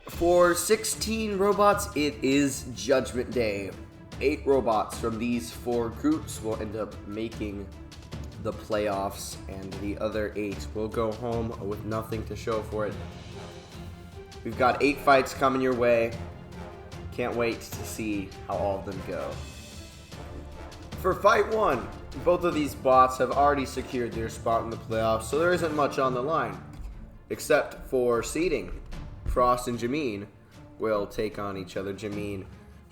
For 16 robots, it is Judgment Day. 8 robots from these 4 groups will end up making the playoffs, and the other 8 will go home with nothing to show for it. We've got 8 fights coming your way. Can't wait to see how all of them go. For Fight 1, both of these bots have already secured their spot in the playoffs, so there isn't much on the line. Except for seeding. Frost and Jamin will take on each other. Jamin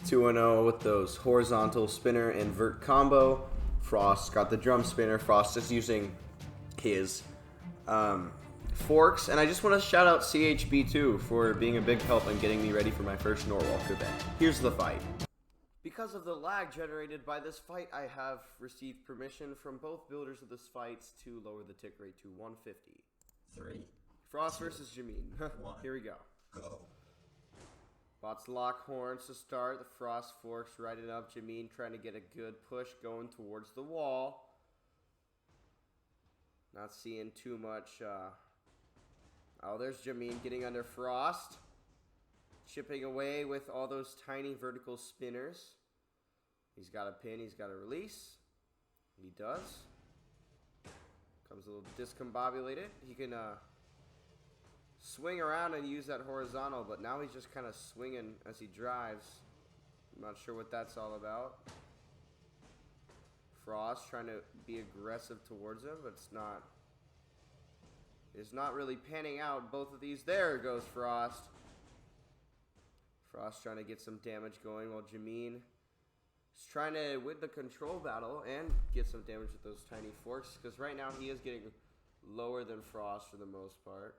2-0 with those horizontal spinner and vert combo. Frost got the drum spinner. Frost is using his forks. And I just want to shout out CHB2 for being a big help in getting me ready for my first Norwalk event. Here's the fight. Because of the lag generated by this fight, I have received permission from both builders of this fight to lower the tick rate to 150. 3. Frost versus Jamin. Here we go. Go. Bots lock horns to start. The Frost forks right it up. Jamin trying to get a good push going towards the wall. Not seeing too much. Oh, there's Jamin getting under Frost. Chipping away with all those tiny vertical spinners. He's got a pin. He's got a release. He does. Comes a little discombobulated. He can swing around and use that horizontal, but now he's just kind of swinging as he drives. I'm not sure what that's all about. Frost trying to be aggressive towards him, but it's not really panning out. Both of these. There goes Frost. Frost trying to get some damage going while Jamin is trying to win the control battle and get some damage with those tiny forks, because right now he is getting lower than Frost for the most part.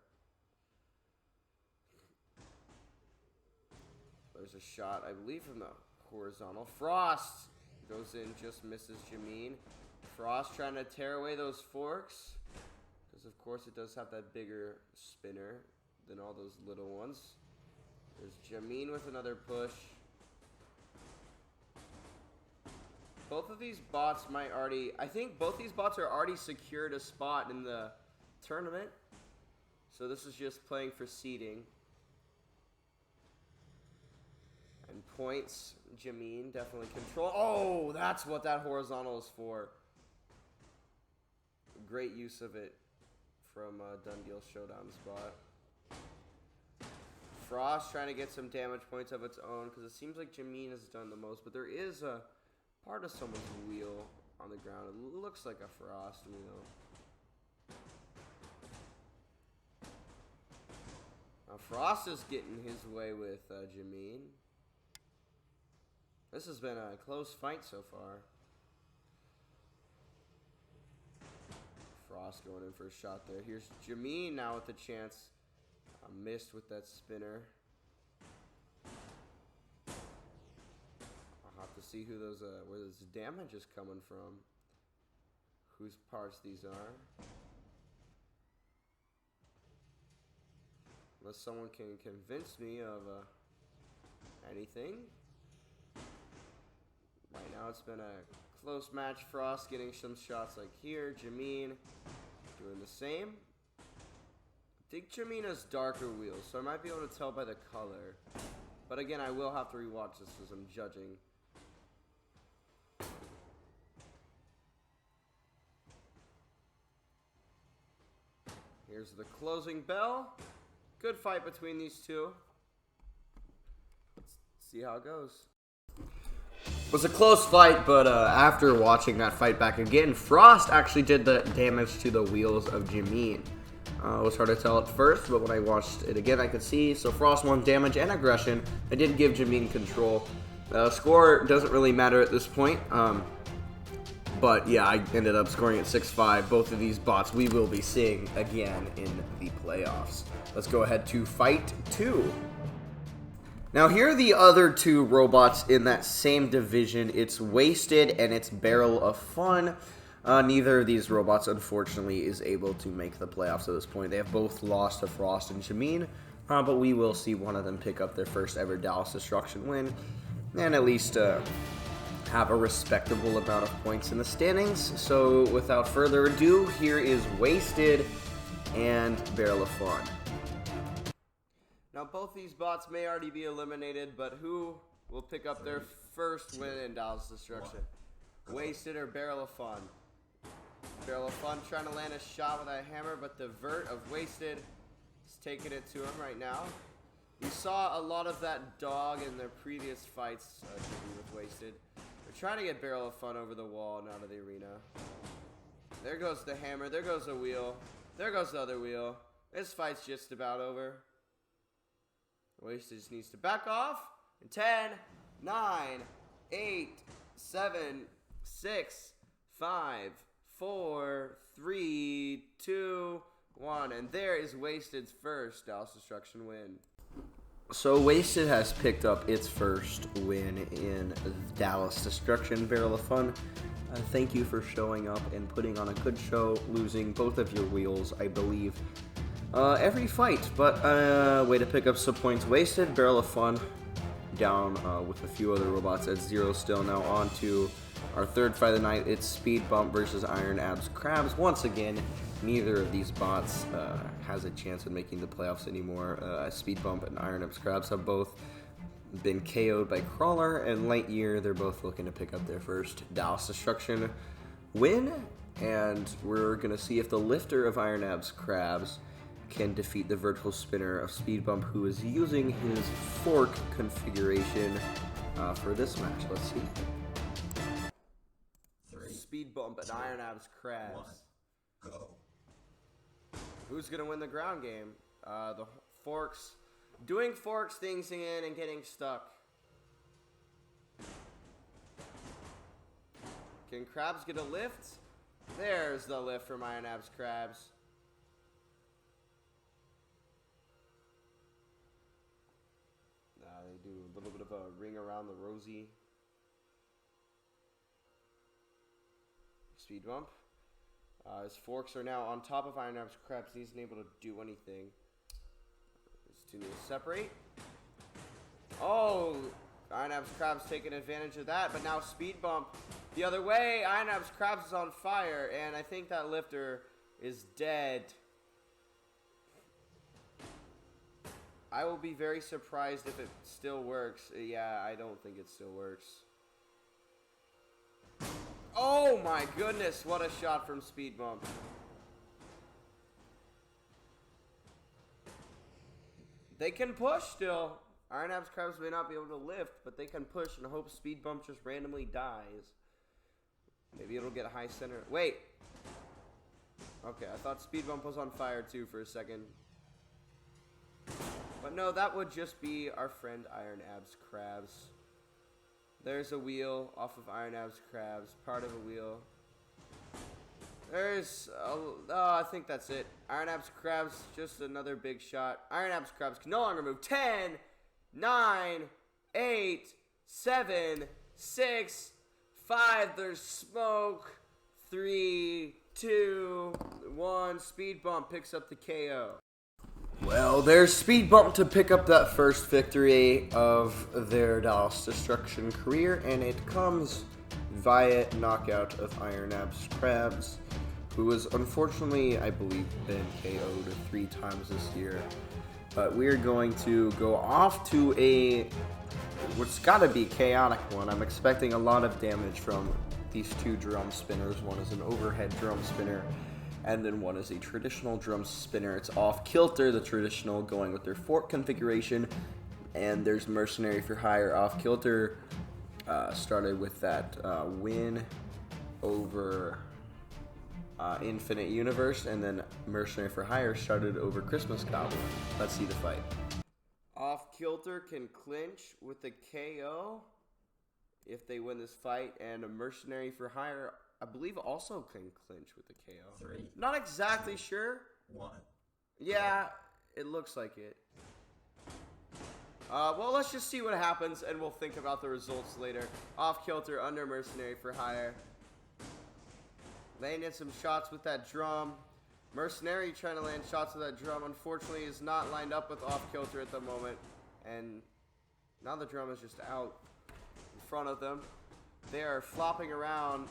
There's a shot, I believe, from the horizontal. Frost goes in, just misses Jamin. Frost trying to tear away those forks, because of course it does have that bigger spinner than all those little ones. There's Jamin with another push. Both of these bots might already... I think both these bots are already secured a spot in the tournament. So this is just playing for seeding. And points, Jamin definitely control. Oh, that's what that horizontal is for. Great use of it from Done Deal Showdown spot. Frost trying to get some damage points of its own, because it seems like Jamin has done the most, but there is a part of someone's wheel on the ground. It looks like a Frost wheel. Now Frost is getting his way with Jamin. This has been a close fight so far. Frost going in for a shot there. Here's Jamin now with the chance. Missed with that spinner. I'll have to see who those where this damage is coming from. Whose parts these are. Unless someone can convince me of anything. Right now it's been a close match. Frost getting some shots like here. Jamin doing the same. I think Jamin has darker wheels, so I might be able to tell by the color. But again, I will have to rewatch this as I'm judging. Here's the closing bell. Good fight between these two. Let's see how it goes. It was a close fight, but after watching that fight back again, Frost actually did the damage to the wheels of Jamin. It was hard to tell at first, but when I watched it again, I could see. So Frost won damage and aggression. I did give Jamin control. Score doesn't really matter at this point. But yeah, I ended up scoring at 6-5. Both of these bots we will be seeing again in the playoffs. Let's go ahead to Fight 2. Now here are the other 2 robots in that same division. It's Wasted and it's Barrel of Fun. Neither of these robots, unfortunately, is able to make the playoffs at this point. They have both lost to Frost and Jamin, but we will see one of them pick up their first ever Dallas Destruction win, and at least have a respectable amount of points in the standings. So without further ado, here is Wasted and Barrel of Fun. Now both these bots may already be eliminated, but who will pick up their first win in Dallas Destruction? Wasted or Barrel of Fun? Barrel of Fun trying to land a shot with a hammer, but the vert of Wasted is taking it to him right now. We saw a lot of that dog in their previous fights with Wasted. They're trying to get Barrel of Fun over the wall and out of the arena. There goes the hammer. There goes the wheel. There goes the other wheel. This fight's just about over. Wasted just needs to back off. In 10, 9, 8, 7, 6, 5, 4, 3, 2, 1. And there is Wasted's first Dallas Destruction win. So Wasted has picked up its first win in Dallas Destruction Barrel of Fun. Thank you for showing up and putting on a good show, losing both of your wheels, I believe, every fight. But way to pick up some points. Wasted, Barrel of Fun, down with a few other robots at 0 still. Now on to our third fight of the night. It's Speedbump versus Iron Abs Krabs. Once again, neither of these bots has a chance of making the playoffs anymore. Speedbump and Iron Abs Krabs have both been KO'd by Crawler and Lightyear. They're both looking to pick up their first Dallas Destruction win, and we're going to see if the lifter of Iron Abs Krabs can defeat the vertical spinner of Speedbump, who is using his fork configuration for this match. Let's see. Speedbump and Iron Abs Krabs. Go. Who's going to win the ground game? The forks. Doing forks things in and getting stuck. Can Krabs get a lift? There's the lift from Iron Abs Krabs. They do a little bit of a ring around the rosy. Speedbump. His forks are now on top of Iron Abs Krabs. He's unable to do anything. These two need to separate. Oh, Iron Abs Krabs taking advantage of that, but now Speedbump the other way. Iron Abs Krabs is on fire, and I think that lifter is dead. I will be very surprised if it still works. Yeah, I don't think it still works. Oh my goodness, what a shot from Speedbump. They can push still. Iron Abs Krabs may not be able to lift, but they can push and hope Speedbump just randomly dies. Maybe it'll get a high center. Wait. Okay, I thought Speedbump was on fire too for a second. But no, that would just be our friend Iron Abs Krabs. There's a wheel off of Iron Abs Krabs, part of a wheel. There's, I think that's it. Iron Abs Krabs, just another big shot. Iron Abs Krabs can no longer move. 10, 9, 8, 7, 6, 5. There's smoke. 3, 2, 1. Speedbump picks up the KO. Well, there's Speedbump to pick up that first victory of their Dallas Destruction career, and it comes via knockout of Iron Abs Krabs, who has unfortunately, I believe, been KO'd 3 times this year. But we're going to go off to what's got to be chaotic one. I'm expecting a lot of damage from these 2 drum spinners. One is an overhead drum spinner, and then one is a traditional drum spinner. It's Offkilter, the traditional, going with their fork configuration. And there's Mercenary for Hire. Offkilter started with that win over Infinite Universe, and then Mercenary for Hire started over Christmas Goblin. Let's see the fight. Offkilter can clinch with the KO if they win this fight, and a Mercenary for Hire, I believe, also can clinch with the KO. 3. Not exactly sure. 1. Yeah, it looks like it. Well, let's just see what happens, and we'll think about the results later. Offkilter under Mercenary for Hire. Landing some shots with that drum. Mercenary trying to land shots with that drum. Unfortunately, is not lined up with Offkilter at the moment. And now the drum is just out in front of them. They are flopping around.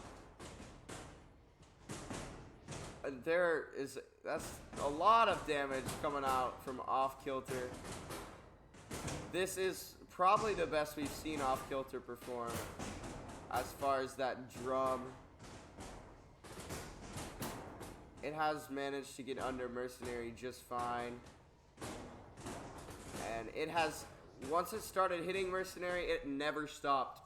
And that's a lot of damage coming out from Offkilter. This is probably the best we've seen Offkilter perform as far as that drum. It has managed to get under Mercenary just fine. And it has, once it started hitting Mercenary, it never stopped.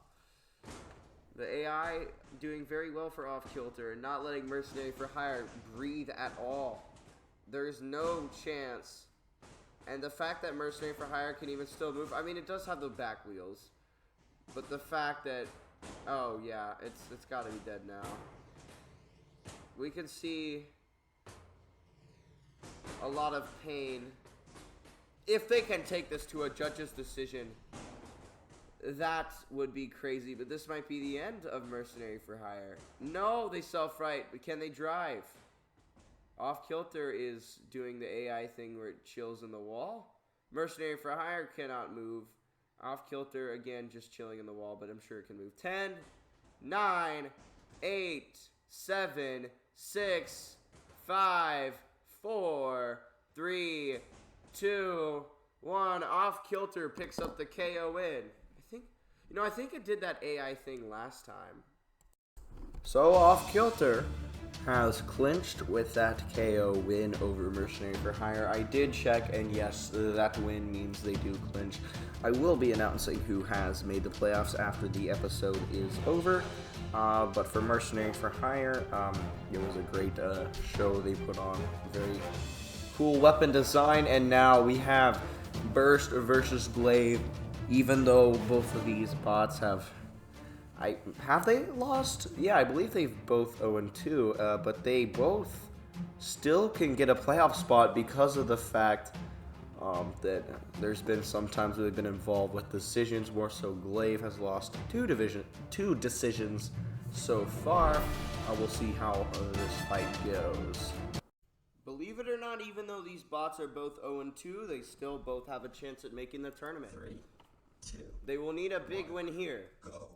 The AI doing very well for Offkilter and not letting Mercenary for Hire breathe at all. There's no chance. And the fact that Mercenary for Hire can even still move, I mean, it does have the back wheels. But the fact that, oh yeah, it's got to be dead now. We can see a lot of pain. If they can take this to a judge's decision, that would be crazy. But this might be the end of Mercenary for Hire. No, they self-right, but can they drive? Offkilter is doing the AI thing where it chills in the wall. Mercenary for Hire cannot move. Offkilter, again, just chilling in the wall, but I'm sure it can move. 10, 9, 8, 7, 6, 5, 4, 3, 2, 1. Offkilter picks up the KO win. I think it did that AI thing last time. So Offkilter has clinched with that KO win over Mercenary for Hire. I did check, and yes, that win means they do clinch. I will be announcing who has made the playoffs after the episode is over. But for Mercenary for Hire, it was a great show they put on. Very cool weapon design, and now we have Burst versus Glaive. Even though both of these bots have they lost? Yeah, I believe they've both 0-2, but they both still can get a playoff spot because of the fact that there's been some times where they've been involved with decisions. More so, Glaive has lost two decisions so far. We'll see how this fight goes. Believe it or not, even though these bots are both 0-2, they still both have a chance at making the tournament. 3, 2. They will need a big win here. Go.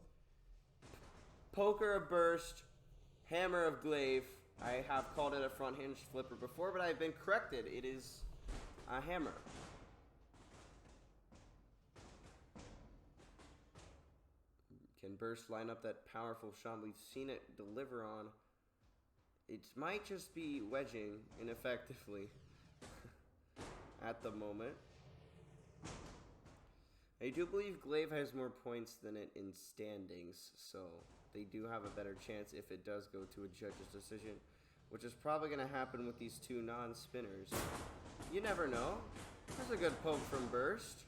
Poker of Burst, Hammer of Glaive. I have called it a front hinge flipper before, but I've been corrected. It is a hammer. Can Burst line up that powerful shot we've seen it deliver on? It might just be wedging ineffectively at the moment. I do believe Glaive has more points than it in standings, so they do have a better chance if it does go to a judge's decision, which is probably going to happen with these two non-spinners. You never know. There's a good poke from Burst.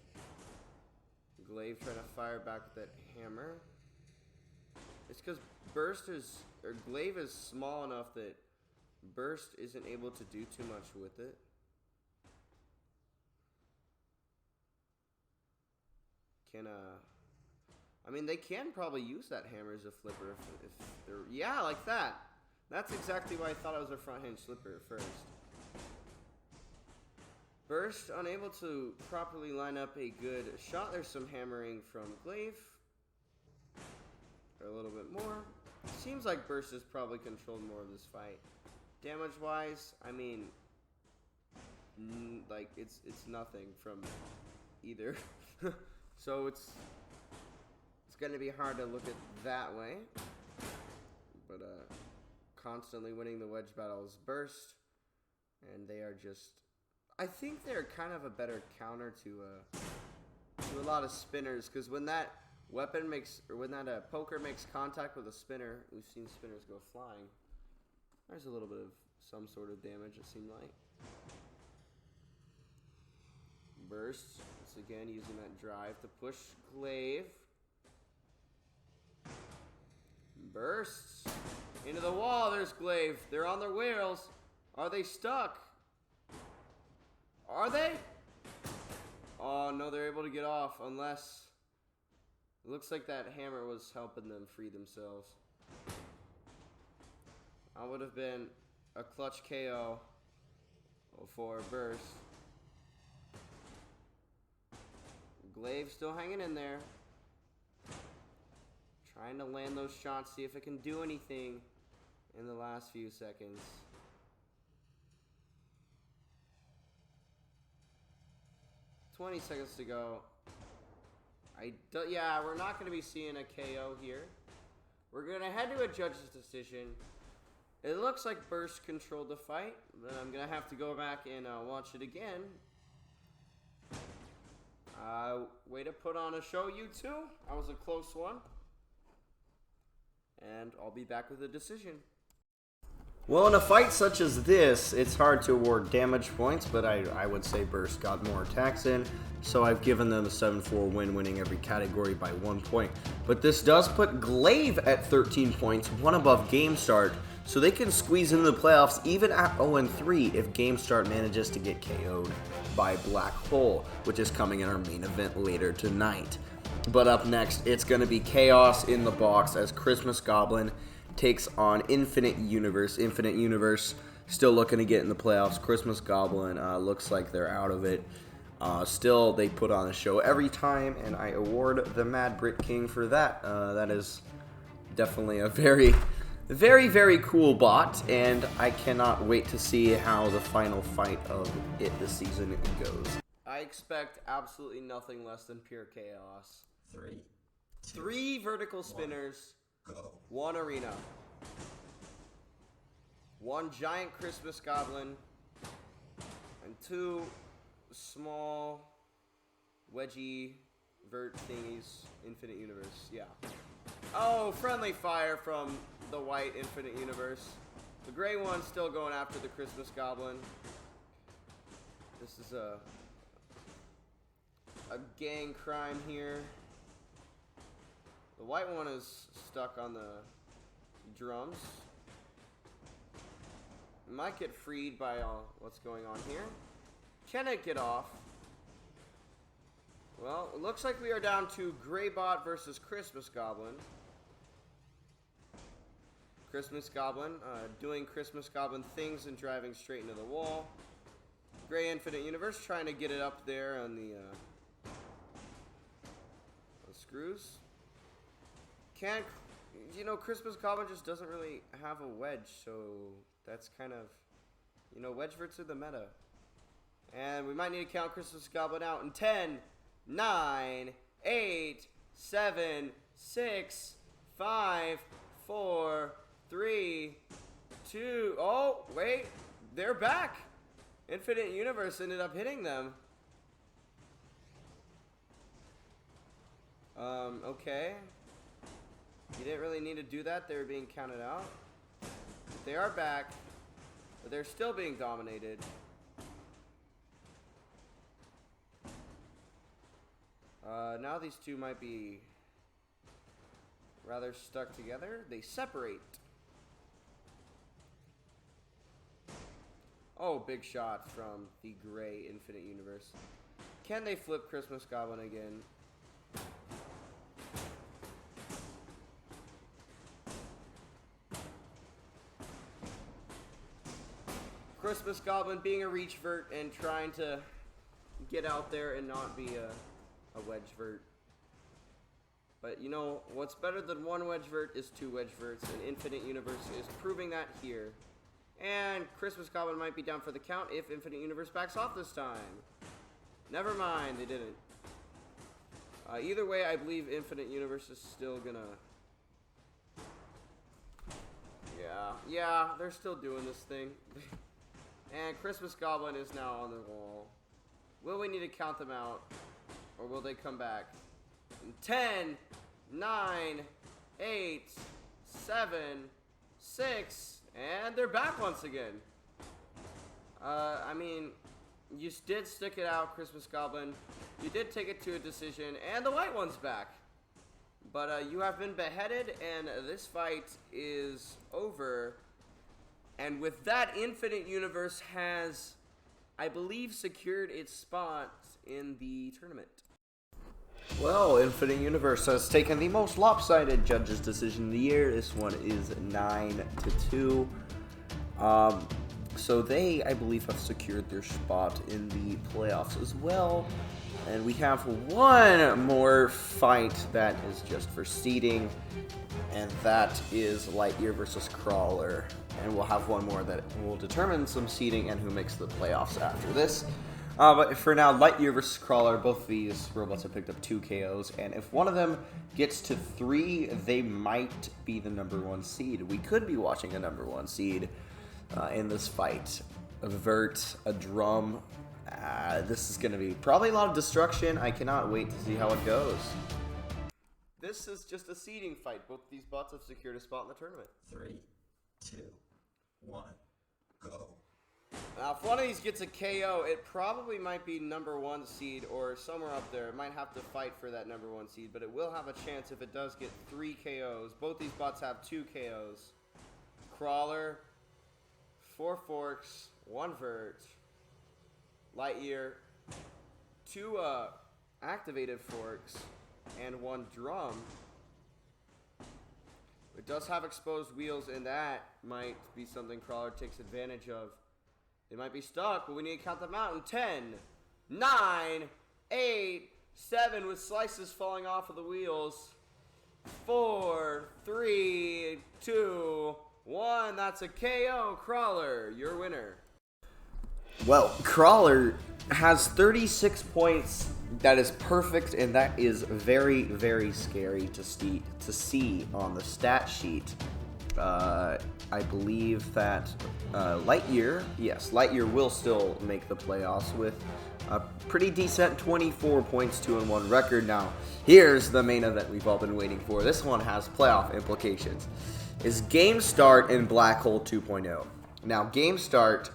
Glaive trying to fire back with that hammer. It's because Glaive is small enough that Burst isn't able to do too much with it. I mean, they can probably use that hammer as a flipper if they're, yeah, like that. That's exactly why I thought it was a front hinge flipper at first. Burst unable to properly line up a good shot. There's some hammering from Glaive. A little bit more. Seems like Burst has probably controlled more of this fight. Damage-wise, I mean, like it's nothing from either. So it's going to be hard to look at that way. But constantly winning the wedge battles Burst, and they are just, I think they're kind of a better counter to a lot of spinners, because when that weapon makes, or when that poker makes contact with a spinner, we've seen spinners go flying. There's a little bit of some sort of damage, it seemed like. Burst, once again using that drive to push Glaive. Bursts into the wall. There's Glaive. They're on their wheels. Are they stuck? Are they? Oh no, they're able to get off, unless it looks like that hammer was helping them free themselves. That would have been a clutch KO for Burst. Glaive still hanging in there. Trying to land those shots, see if it can do anything in the last few seconds. $20 seconds to go. Yeah, we're not going to be seeing a KO here. We're going to head to a judge's decision. It looks like Burst controlled the fight, but I'm going to have to go back and watch it again. Way to put on a show, you two. That was a close one. And I'll be back with a decision. Well, in a fight such as this, it's hard to award damage points, but I would say Burst got more attacks in, so I've given them a 7-4 win, winning every category by 1 point. But this does put Glaive at 13 points, one above Game Start, so they can squeeze into the playoffs even at 0-3 if Game Start manages to get KO'd by Blackhole, which is coming in our main event later tonight. But up next, it's going to be chaos in the box as Christmas Goblin takes on Infinite Universe. Infinite Universe still looking to get in the playoffs. Christmas Goblin looks like they're out of it. Still, they put on a show every time, and I award the Mad Brit King for that. That is definitely a very, very cool bot, and I cannot wait to see how the final fight of it this season goes. I expect absolutely nothing less than pure chaos. 3 vertical spinners. Go. 1 arena. 1 giant Christmas Goblin. And 2 small wedgie vert thingies. Infinite Universe. Yeah. Oh, friendly fire from the white Infinite Universe. The gray one's still going after the Christmas Goblin. This is a gang crime here. The white one is stuck on the drums. Might get freed by what's going on here. Can it get off? Well, it looks like we are down to Greybot versus Christmas Goblin. Christmas Goblin doing Christmas Goblin things and driving straight into the wall. Gray Infinite Universe trying to get it up there on the screws. Can't, you know, Christmas Goblin just doesn't really have a wedge, so that's kind of, you know, wedge verts are the meta. And we might need to count Christmas Goblin out in 10, 9, 8, 7, 6, 5, 4, 3, 2, oh, wait, they're back. Infinite Universe ended up hitting them. Okay. You didn't really need to do that. They were being counted out. They are back, but they're still being dominated. Now these two might be rather stuck together. They separate. Oh, big shot from the gray Infinite Universe. Can they flip Christmas Goblin again? Christmas Goblin being a reach vert and trying to get out there and not be a wedge vert. But you know, what's better than 1 wedge vert is 2 wedge verts, and Infinite Universe is proving that here. And Christmas Goblin might be down for the count if Infinite Universe backs off this time. Never mind, they didn't. Either way, I believe Infinite Universe is still gonna... Yeah, they're still doing this thing. And Christmas Goblin is now on the wall. Will we need to count them out? Or will they come back? 10, 9, 8, 7, 6, and they're back once again. I mean, you did stick it out, Christmas Goblin. You did take it to a decision, and the white one's back. But you have been beheaded, and this fight is over. And with that, Infinite Universe has, I believe, secured its spot in the tournament. Well, Infinite Universe has taken the most lopsided judge's decision of the year. This one is 9-2. So they, I believe, have secured their spot in the playoffs as well. And we have one more fight that is just for seeding, and that is Lightyear versus Crawler. And we'll have one more that will determine some seeding and who makes the playoffs after this. But for now, Lightyear versus Crawler, both of these robots have picked up 2 KOs, and if one of them gets to 3, they might be the #1 seed. We could be watching a #1 seed in this fight. A vert, a drum. This is going to be probably a lot of destruction. I cannot wait to see how it goes. This is just a seeding fight. Both these bots have secured a spot in the tournament. 3, 2, 1, go. Now, if one of these gets a KO, it probably might be #1 seed or somewhere up there. It might have to fight for that #1 seed, but it will have a chance if it does get 3 KOs. Both these bots have 2 KOs. Crawler, 4 forks, 1 vert. Lightyear, 2 activated forks, and 1 drum. It does have exposed wheels, and that might be something Crawler takes advantage of. They might be stuck, but we need to count them out in 10, 9, 8, 7 with slices falling off of the wheels. 4, 3, 2, 1. That's a KO. Crawler, your winner. Well, Crawler has 36 points. That is perfect, and that is very, very scary to see on the stat sheet. I believe that Lightyear will still make the playoffs with a pretty decent 24 points, 2-1 record. Now, here's the main event we've all been waiting for. This one has playoff implications. Is Game Start in Blackhole 2.0. Now, Game Start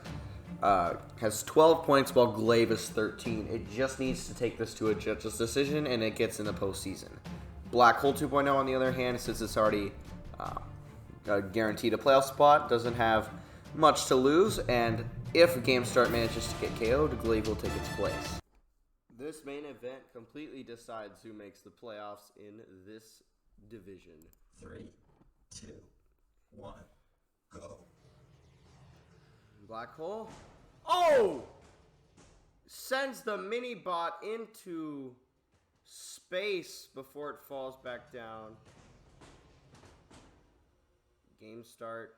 has 12 points while Glaive is 13. It just needs to take this to a judge's decision, and it gets in the postseason. Blackhole 2.0, on the other hand, since it's already guaranteed a playoff spot, doesn't have much to lose, and if Game Start manages to get KO'd, Glaive will take its place. This main event completely decides who makes the playoffs in this division. 3, 2, 1, go. Blackhole. Oh! Sends the mini bot into space before it falls back down. Game Start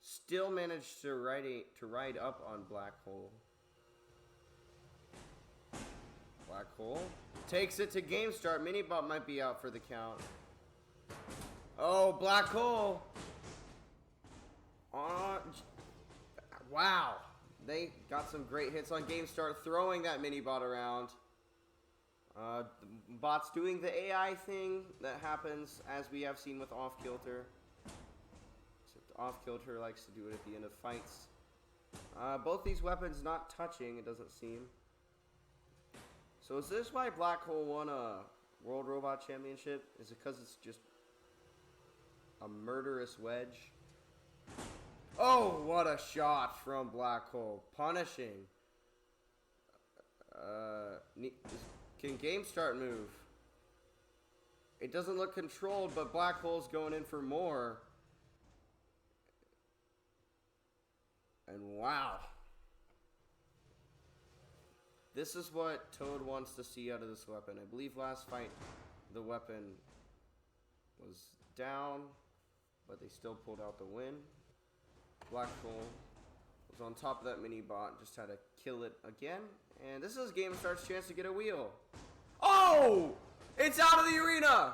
still managed to ride up on Blackhole. Blackhole takes it to Game Start. Minibot might be out for the count. Oh, Blackhole. Wow. They got some great hits on Game Start, throwing that Minibot around. The bot's doing the AI thing that happens, as we have seen with Offkilter. Except Offkilter likes to do it at the end of fights. Both these weapons not touching, it doesn't seem. So is this why Blackhole won a World Robot Championship? Is it because it's just a murderous wedge? Oh, what a shot from Blackhole. Punishing. Can Game Start move? It doesn't look controlled, but Blackhole's going in for more. And wow. This is what Toad wants to see out of this weapon. I believe last fight the weapon was down, but they still pulled out the win. Blackhole was on top of that mini bot, just had to kill it again. And this is Game Start's chance to get a wheel. Oh! It's out of the arena!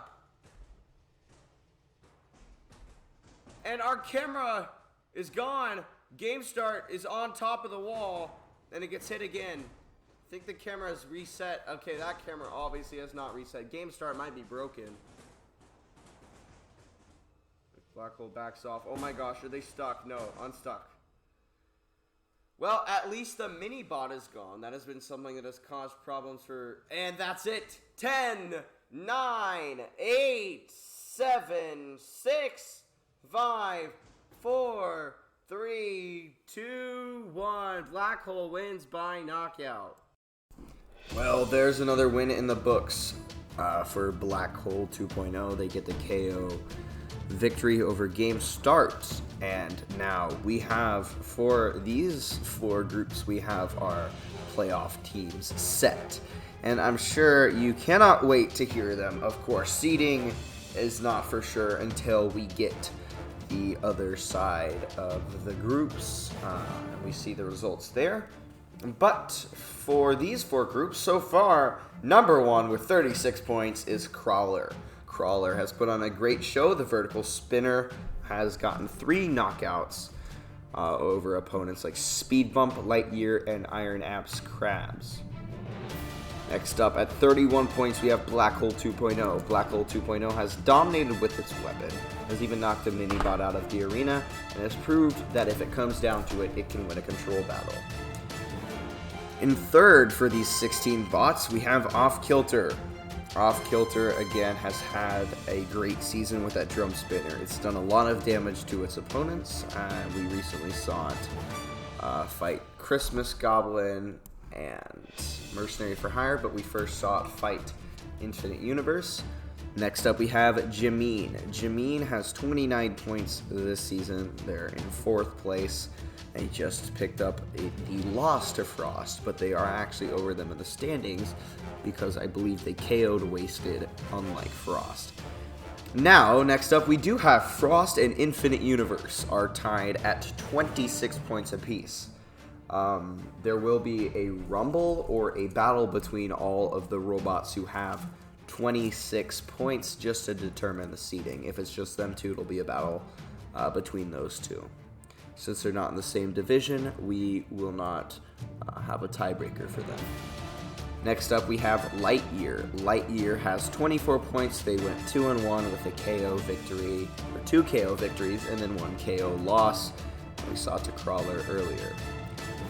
And our camera is gone. Game Start is on top of the wall, and it gets hit again. I think the camera is reset. Okay, that camera obviously has not reset. Game Start might be broken. Blackhole backs off. Oh my gosh, are they stuck? No, unstuck. Well, at least the mini bot is gone. That has been something that has caused problems for... And that's it. 10, 9, 8, 7, 6, 5, 4, 3, 2, 1. Blackhole wins by knockout. Well, there's another win in the books for Blackhole 2.0. They get the KO victory over Game Start. And now we have, for these 4 groups, we have our playoff teams set. And I'm sure you cannot wait to hear them. Of course, seeding is not for sure until we get the other side of the groups. And we see the results there. But for these 4 groups, so far, number 1 with 36 points is Crawler. Crawler has put on a great show. The vertical spinner has gotten 3 knockouts over opponents like Speedbump, Lightyear, and Iron Apps Krabs. Next up, at 31 points, we have Blackhole 2.0. Blackhole 2.0 has dominated with its weapon, has even knocked a mini-bot out of the arena, and has proved that if it comes down to it, it can win a control battle. In third for these 16 bots, we have Offkilter. Offkilter, again, has had a great season with that drum spinner. It's done a lot of damage to its opponents. We recently saw it fight Christmas Goblin and Mercenary for Hire, but we first saw it fight Infinite Universe. Next up, we have Gemeen. Jamin has 29 points this season. They're in 4th place. They just picked up the loss to Frost, but they are actually over them in the standings because I believe they KO'd Wasted, unlike Frost. Now, next up, we do have Frost and Infinite Universe are tied at 26 points apiece. There will be a rumble or a battle between all of the robots who have 26 points just to determine the seeding. If it's just them two, it'll be a battle between those two. Since they're not in the same division, we will not have a tiebreaker for them. Next up, we have Lightyear. Lightyear has 24 points. They went 2-1 with a KO victory, or 2 KO victories, and then 1 KO loss. We saw to Crawler earlier.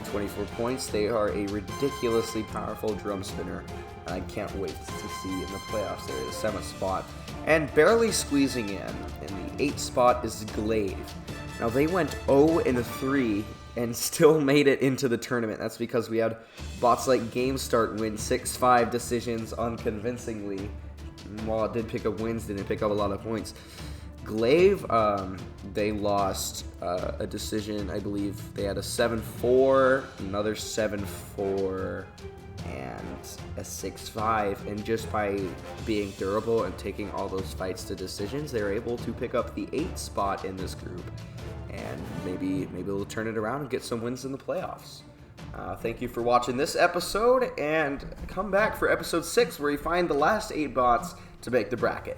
24 points. They are a ridiculously powerful drum spinner. I can't wait to see in the playoffs. They're in the 7th spot and barely squeezing in. And the 8th spot is Glaive. Now they went 0-3 and still made it into the tournament. That's because we had bots like Game Start win 6-5 decisions unconvincingly. While it did pick up wins, didn't pick up a lot of points. Glaive, they lost a decision. I believe they had a 7-4, another 7-4, and a 6-5. And just by being durable and taking all those fights to decisions, they were able to pick up the 8th spot in this group. And maybe they'll turn it around and get some wins in the playoffs. Thank you for watching this episode, and come back for episode 6 where we find the last 8 bots to make the bracket.